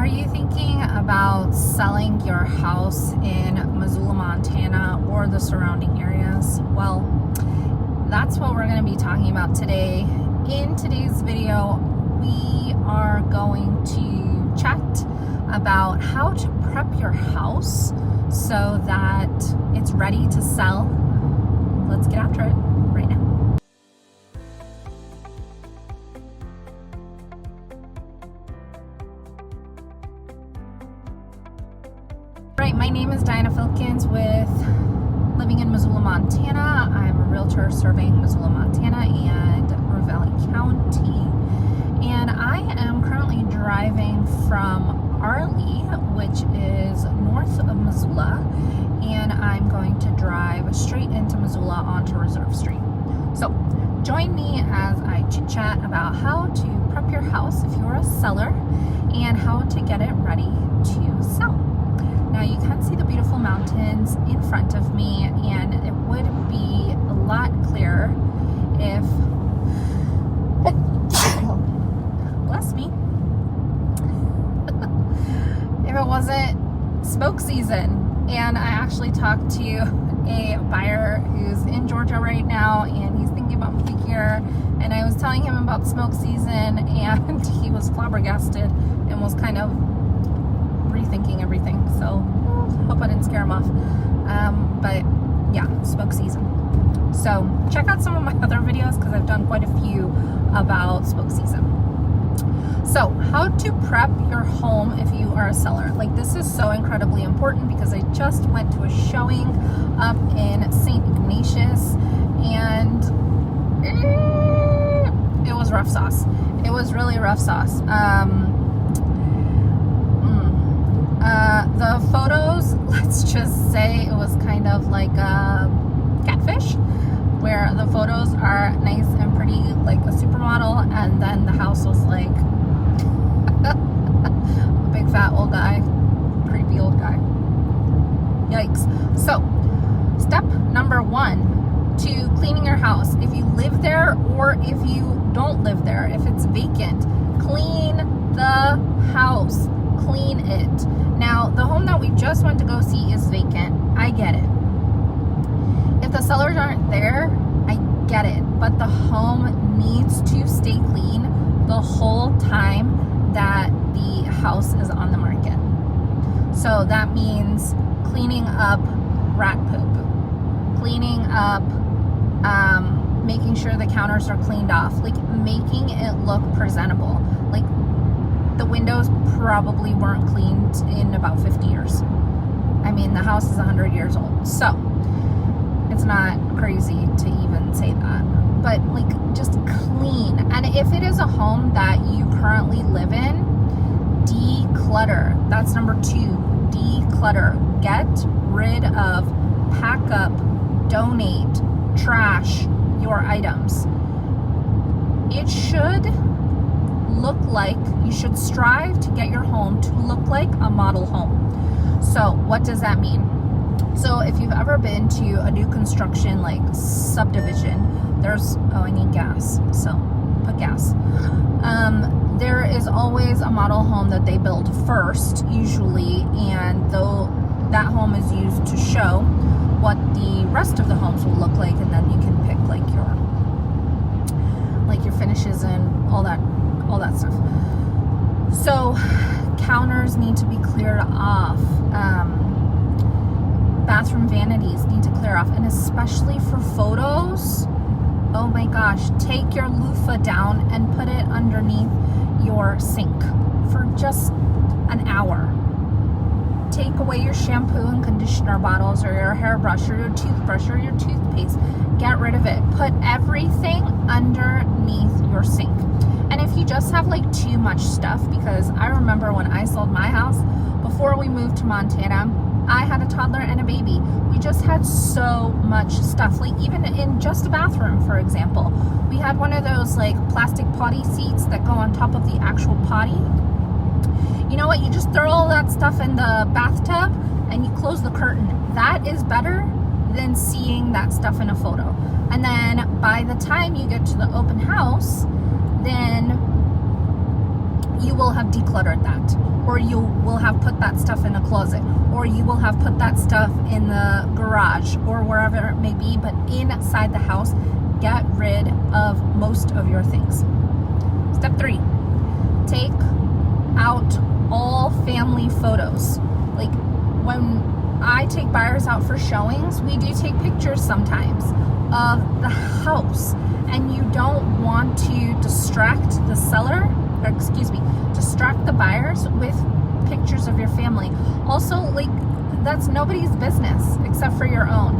Are you thinking about selling your house in Missoula, Montana or the surrounding areas? Well, that's what we're going to be talking about today. In today's video, we are going to chat about how to prep your house so that it's ready to sell. Let's get after it right now. Right, my name is Diana Filkins with living in Missoula, Montana. I'm a realtor serving Missoula, Montana and River Valley County. And I am currently driving from Arley, which is north of Missoula, and I'm going to drive straight into Missoula onto Reserve Street. So join me as I chit chat about how to prep your house if you're a seller and how to get it ready to sell. Now you can see the beautiful mountains in front of me, and it would be a lot clearer if, bless me, if it wasn't smoke season. And I actually talked to a buyer who's in Georgia right now, and he's thinking about moving here, and I was telling him about smoke season, and he was flabbergasted and was kind of rethinking everything. So hope I didn't scare him off. But yeah, smoke season. So check out some of my other videos because I've done quite a few about smoke season. So how to prep your home if you are a seller. Like, this is so incredibly important because I just went to a showing up in St. Ignatius, and it was rough sauce. It was really rough sauce. The photos, let's just say it was kind of like a catfish, where the photos are nice and pretty like a supermodel, and then the house was like a big fat old guy, creepy old guy. Yikes. So step number 1 to cleaning your house. If you live there or if you don't live there, if it's vacant, clean the house. Clean it. Now, the home that we just went to go see is vacant. I get it. If the sellers aren't there, I get it. But the home needs to stay clean the whole time that the house is on the market. So that means cleaning up rat poop, cleaning up, making sure the counters are cleaned off, like making it look presentable. Like, the windows probably weren't cleaned in about 50 years. I mean, the house is 100 years old, so it's not crazy to even say that. But like, just clean. And if it is a home that you currently live in, declutter. That's number 2. Declutter. Get rid of, pack up, donate, trash your items. It should look like, you should strive to get your home to look like a model home. So what does that mean? So if you've ever been to a new construction like subdivision, there's, oh, I need gas, so put gas. There is always a model home that they build first, usually, and though that home is used to show what the rest of the homes will look like, and then you can pick like your finishes and all that stuff. So counters need to be cleared off. Bathroom vanities need to clear off, and especially for photos, oh my gosh, take your loofah down and put it underneath your sink for just an hour. Take away your shampoo and conditioner bottles, or your hairbrush, or your toothbrush, or your toothpaste. Get rid of it. Put everything underneath your sink. And if you just have like too much stuff, because I remember when I sold my house, before we moved to Montana, I had a toddler and a baby. We just had so much stuff. Like, even in just a bathroom, for example, we had one of those like plastic potty seats that go on top of the actual potty. You know what? You just throw all that stuff in the bathtub and you close the curtain. That is better than seeing that stuff in a photo. And then by the time you get to the open house, then you will have decluttered that, or you will have put that stuff in a closet, or you will have put that stuff in the garage or wherever it may be. But inside the house, get rid of most of your things. Step 3, take out all family photos. Like when I take buyers out for showings, we do take pictures sometimes of the house, and you don't want to distract the seller, or distract the buyers with pictures of your family. Also, like, that's nobody's business except for your own.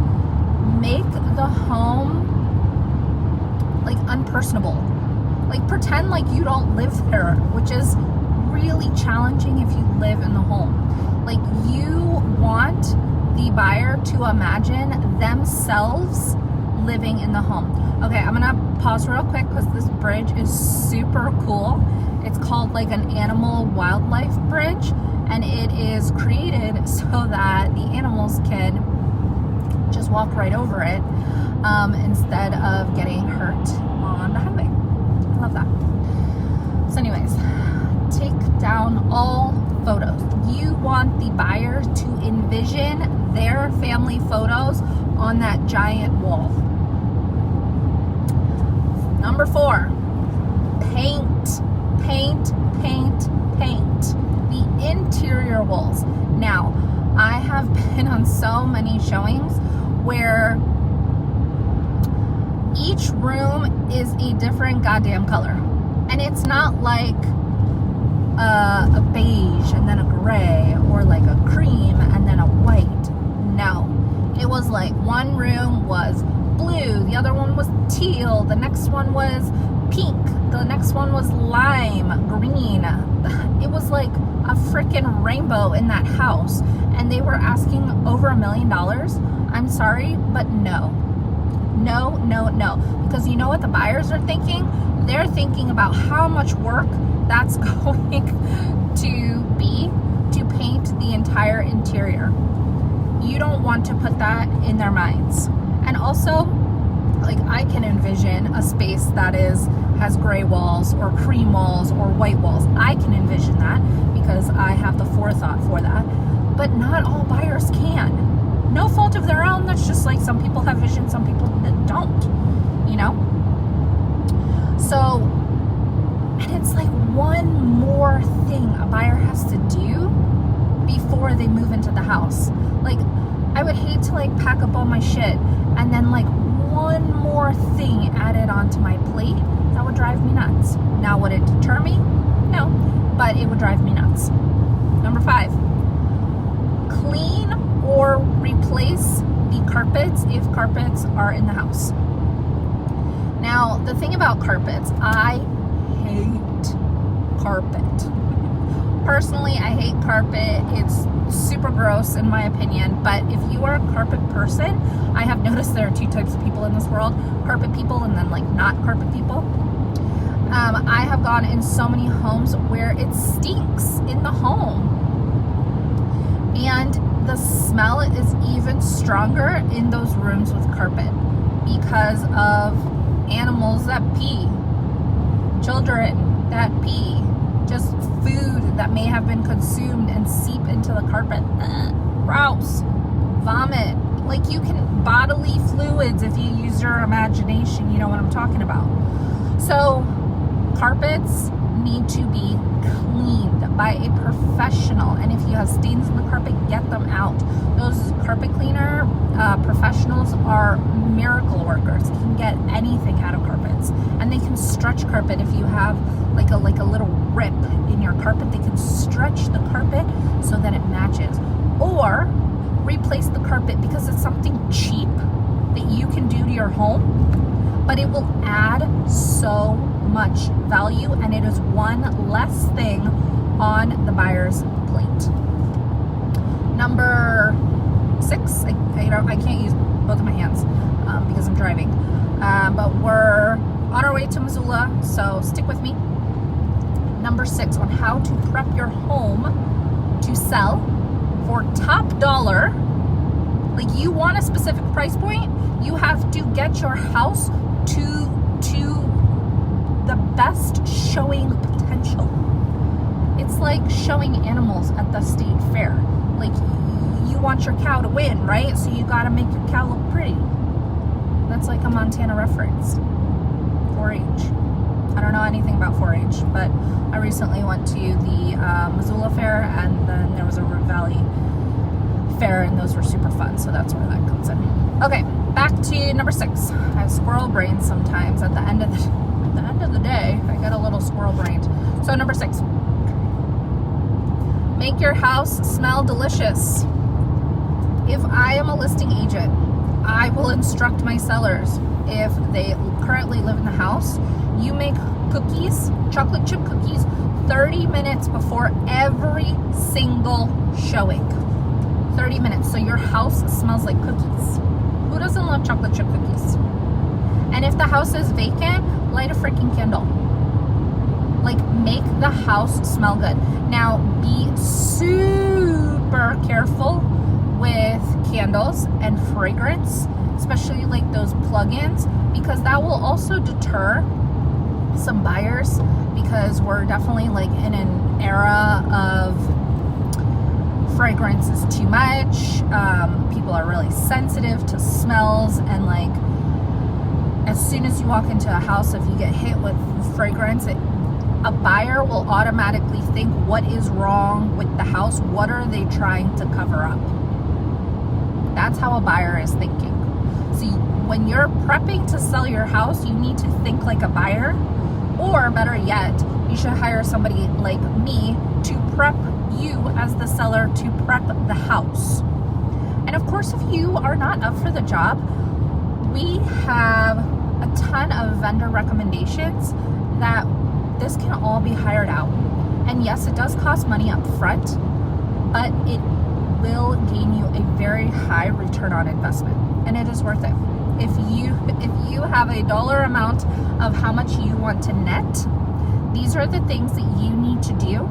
Make the home like unpersonable. Like, pretend like you don't live there, which is really challenging if you live in the home. Like, you want the buyer to imagine themselves living in the home. Okay, I'm gonna pause real quick because this bridge is super cool. It's called like an animal wildlife bridge, and it is created so that the animals can just walk right over it instead of getting hurt on the highway. I love that. So anyways, take down all photos. You want the buyer to envision their family photos on that giant wall. Number 4, paint. The interior walls. Now, I have been on so many showings where each room is a different goddamn color. And it's not like a beige and then a gray, or like a cream and then a white. No. It was like one room was blue, the other one was teal, the next one was pink, the next one was lime green. It was like a freaking rainbow in that house, and they were asking over $1 million. I'm sorry, but no, because you know what the buyers are thinking? They're thinking about how much work that's going to be to paint the entire interior. You don't want to put that in their minds. And also, like, I can envision a space that has gray walls or cream walls or white walls. I can envision that because I have the forethought for that. But not all buyers can. No fault of their own. That's just like some people have vision, some people don't, you know? So, and it's like one more thing a buyer has to do before they move into the house. Like, I would hate to like pack up all my shit and then like one more thing added onto my plate. That would drive me nuts. Now, would it deter me? No, but it would drive me nuts. Number 5, clean or replace the carpets if carpets are in the house. Now, the thing about carpets, I hate carpet. Personally, I hate carpet. It's super gross in my opinion, but if you are a carpet person, I have noticed there are 2 types of people in this world: carpet people and then like not carpet people. I have gone in so many homes where it stinks in the home, and the smell is even stronger in those rooms with carpet because of animals that pee, children that pee, just food that may have been consumed and seep into the carpet. Gross. Vomit. Like, you can, bodily fluids, if you use your imagination, you know what I'm talking about. So, carpets need to be cleaned by a professional, and if you have stains in the carpet, get them out. Those carpet cleaner professionals are miracle workers. They can get anything out of carpets, and they can stretch carpet. If you have like a little rip in your carpet, they can stretch the carpet so that it matches, or replace the carpet, because it's something cheap that you can do to your home, but it will add so much value, and it is one less thing on the buyer's plate. Number 6, I can't use both of my hands because I'm driving, but we're on our way to Missoula, so stick with me. Number 6 on how to prep your home to sell for top dollar. Like, you want a specific price point, you have to get your house to the best showing potential. It's like showing animals at the state fair. Like, you want your cow to win, right? So you gotta make your cow look pretty. That's like a Montana reference. 4-H. I don't know anything about 4-H, but I recently went to the Missoula fair, and then there was a Root Valley fair, and those were super fun, so that's where that comes in. Okay, back to number 6. I have squirrel brains sometimes at the end of the day. I get a little squirrel brained. So number 6. Make your house smell delicious. If I am a listing agent, I will instruct my sellers, if they currently live in the house, you make cookies, chocolate chip cookies, 30 minutes before every single showing. 30 minutes, so your house smells like cookies. Who doesn't love chocolate chip cookies? And if the house is vacant, light a freaking candle. Like, make the house smell good. Now, be super careful with candles and fragrance, especially like those plug-ins, because that will also deter some buyers, because we're definitely like in an era of fragrance is too much. People are really sensitive to smells, and like as soon as you walk into a house, if you get hit with fragrance, a buyer will automatically think, what is wrong with the house? What are they trying to cover up? That's how a buyer is thinking. So when you're prepping to sell your house, you need to think like a buyer, or better yet, you should hire somebody like me to prep you as the seller, to prep the house. And of course, if you are not up for the job, we have a ton of vendor recommendations that this can all be hired out. And yes, it does cost money up front, but it will gain you a very high return on investment, and it is worth it. If you have a dollar amount of how much you want to net, these are the things that you need to do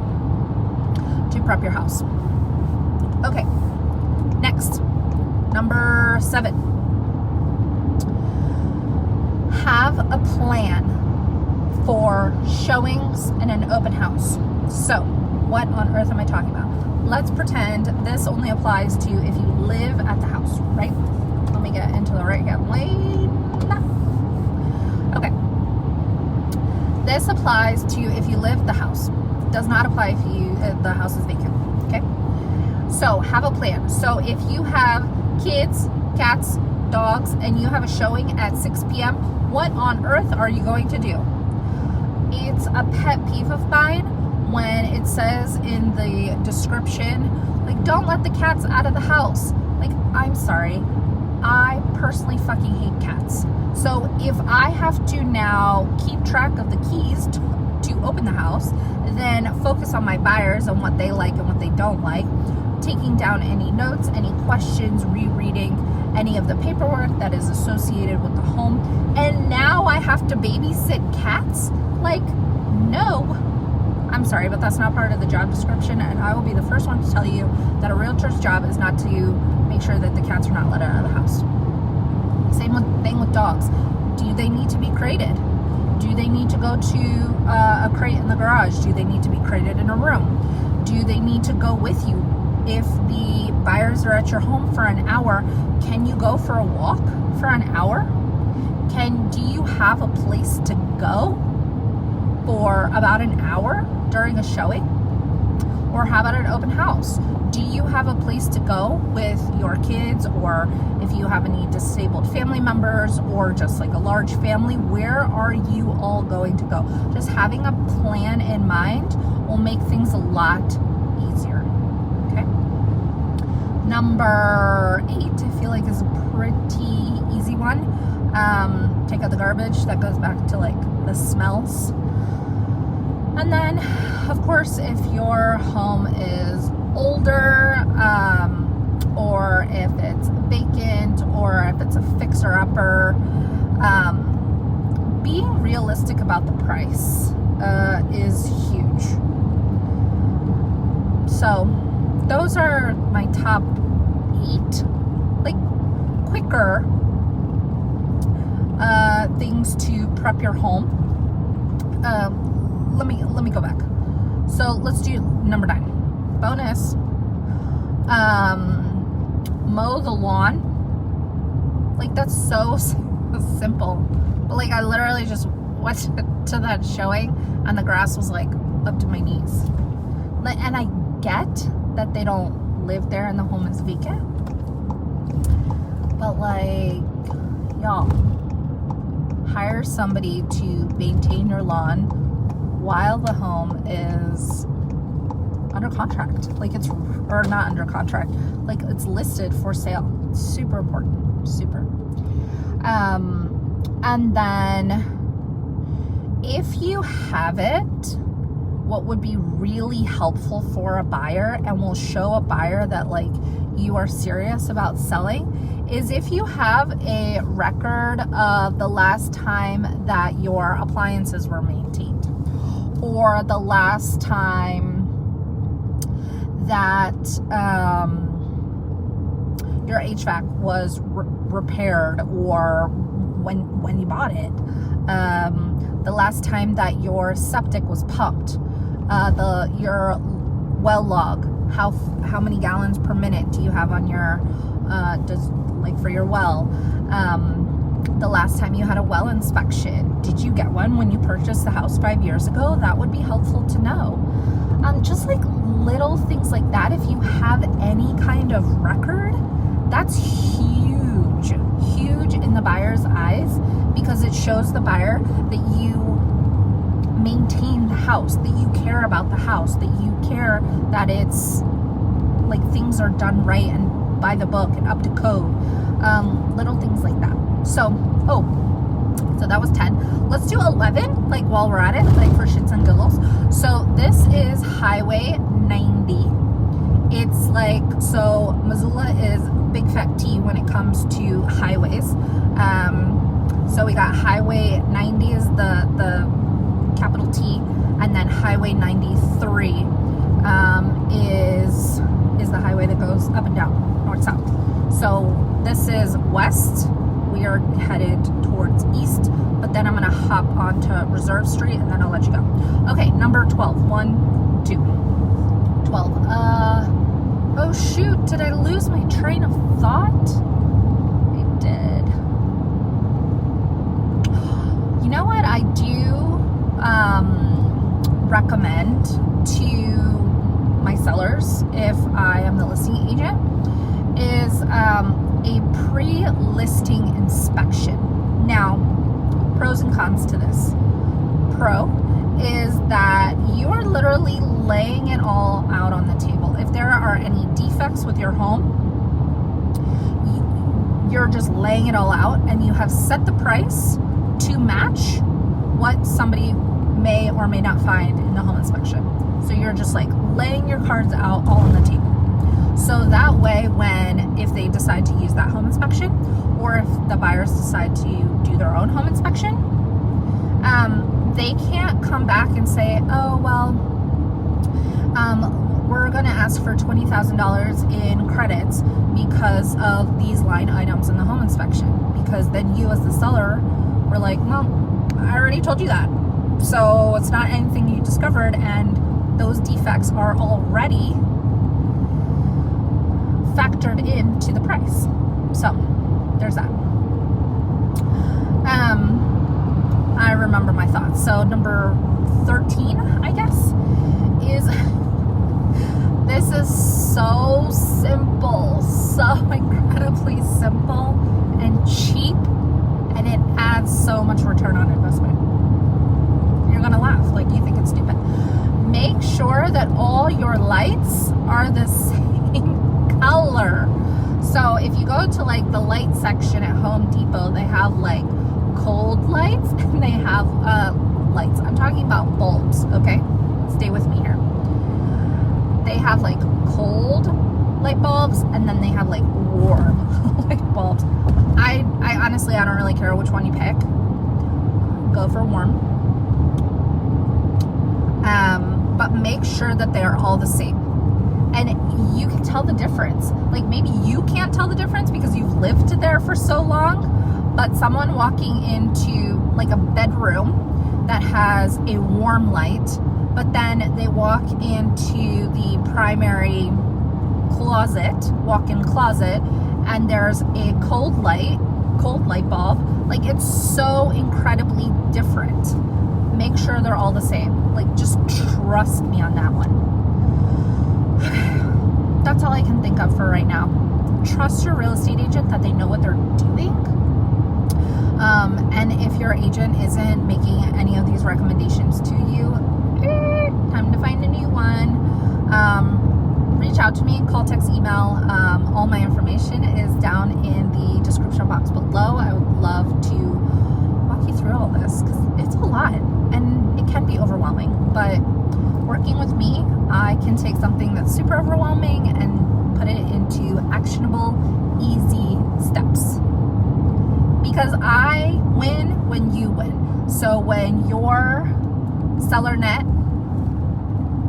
to prep your house. Okay, next, number 7. Have a plan for showings in an open house. So, what on earth am I talking about? Let's pretend this only applies to if you live at the house, right? Let me get into the right-hand lane. Okay. This applies to if you live the house. Does not apply if the house is vacant, okay? So, have a plan. So, if you have kids, cats, dogs, and you have a showing at 6 p.m., what on earth are you going to do? It's a pet peeve of mine when it says in the description, like, don't let the cats out of the house. Like, I'm sorry, I personally fucking hate cats. So if I have to now keep track of the keys to open the house, then focus on my buyers and what they like and what they don't like, taking down any notes, any questions, rereading any of the paperwork that is associated with the home, and now I have to babysit cats? Like, no. I'm sorry, but that's not part of the job description, and I will be the first one to tell you that a realtor's job is not to make sure that the cats are not let out of the house. Same thing with dogs. Do they need to be crated? Do they need to go to a crate in the garage? Do they need to be crated in a room? Do they need to go with you? If the buyers are at your home for an hour, can you go for a walk for an hour? Do you have a place to go for about an hour during a showing? Or how about an open house? Do you have a place to go with your kids, or if you have any disabled family members, or just like a large family, where are you all going to go? Just having a plan in mind will make things a lot easier. Okay. Number 8, I feel like is a pretty easy one. Take out the garbage. That goes back to like the smells. And then, of course, if your home is older, or if it's vacant, or if it's a fixer-upper, being realistic about the price is huge. So, those are my top 8, like, quicker things to prep your home. Let me go back. So let's do number 9. Bonus. Mow the lawn. Like, that's so simple. But like, I literally just went to that showing and the grass was like up to my knees. Like, and I get that they don't live there and the home is vacant. But like, y'all, hire somebody to maintain your lawn while the home is under contract. Like, it's, or not under contract, like it's listed for sale. It's super important, super. And then if you have it, what would be really helpful for a buyer and will show a buyer that like you are serious about selling is if you have a record of the last time that your appliances were maintained, or the last time that your HVAC was repaired, or when you bought it, the last time that your septic was pumped, your well log, how many gallons per minute do you have on your for your well, the last time you had a well inspection, did you get one when you purchased the house 5 years ago? That would be helpful to know. Just like little things like that, if you have any kind of record, that's huge in the buyer's eyes, because it shows the buyer that you maintain the house, that you care about the house, that you care that it's like things are done right and by the book and up to code. Little things like that. So that was 10. Let's do 11, like while we're at it, like for shits and giggles. So this is Highway 90. It's like, so Missoula is big fat T when it comes to highways. So we got Highway 90 is the capital T, and then Highway 93 is the highway that goes up and down, north south. So this is west. We are headed towards east, but then I'm gonna hop onto Reserve Street and then I'll let you go. Okay, number 12. 1, 2, 12. Oh shoot, did I lose my train of thought? I did. You know what I do recommend to my sellers, if I am the listing agent, is a pre-listing inspection. Now, pros and cons to this. Pro is that you are literally laying it all out on the table. If there are any defects with your home, you're just laying it all out, and you have set the price to match what somebody may or may not find in the home inspection. So you're just like laying your cards out all on the table. So that way, if they decide to use that home inspection, or if the buyers decide to do their own home inspection, they can't come back and say, oh, well, we're going to ask for $20,000 in credits because of these line items in the home inspection. Because then you as the seller were like, well, I already told you that. So it's not anything you discovered, and those defects are already factored into the price. So there's that. I remember my thoughts. So number 13, I guess, is this is so simple, so incredibly simple and cheap, and it adds so much return on investment. You're gonna laugh, like you think it's stupid. Make sure that all your lights are the same color. So if you go to like the light section at Home Depot, they have like cold lights and they have lights. I'm talking about bulbs, okay? Stay with me here. They have like cold light bulbs, and then they have like warm light bulbs. I honestly, I don't really care which one you pick. Go for warm. But make sure that they are all the same. And you can tell the difference. Like, maybe you can't tell the difference because you've lived there for so long, but someone walking into like a bedroom that has a warm light but then they walk into the primary closet, walk-in closet, and there's a cold light bulb. Like, it's so incredibly different. Make sure they're all the same. Like, just trust me on that one. That's all I can think of for right now. Trust your real estate agent that they know what they're doing. And if your agent isn't making any of these recommendations to you, time to find a new one. Reach out to me, call, text, email. All my information is down in the description box below. I would love to walk you through all this because it's a lot and it can be overwhelming. But working with me, I can take something that's super overwhelming and put it into actionable, easy steps. Because I win when you win. So when your seller net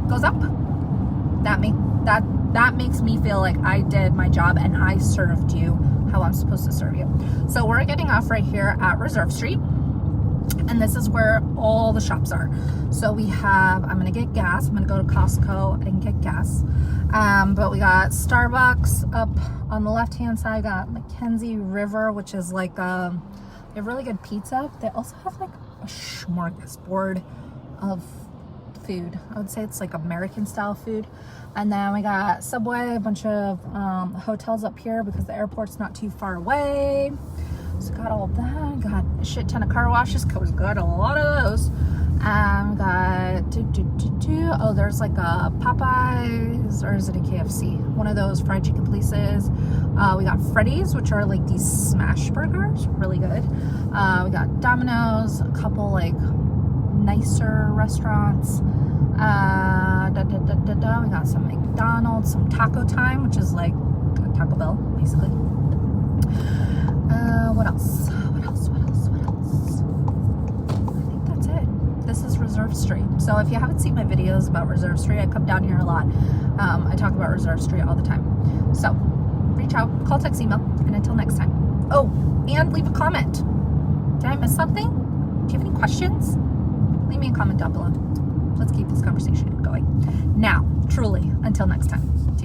goes up, that makes me feel like I did my job and I served you how I'm supposed to serve you. So we're getting off right here at Reserve Street, and this is where all the shops are. So we have, I'm gonna get gas. I'm gonna go to Costco and get gas. But we got Starbucks up on the left-hand side. We got Mackenzie River, which is like they have really good pizza. They also have like a smorgasbord of food. I would say it's like American style food. And then we got Subway, a bunch of hotels up here because the airport's not too far away. So got all that. Got a shit ton of car washes because we got a lot of those. Got oh, there's like a Popeyes, or is it a KFC? One of those fried chicken places. We got Freddy's, which are like these smash burgers, really good. We got Domino's, a couple like nicer restaurants. We got some McDonald's, some Taco Time, which is like a Taco Bell, basically. What else? I think that's it. This is Reserve Street. So if you haven't seen my videos about Reserve Street, I come down here a lot. I talk about Reserve Street all the time. So reach out, call, text, email, and until next time. Oh, and leave a comment. Did I miss something? Do you have any questions? Leave me a comment down below. Let's keep this conversation going. Now, truly, until next time.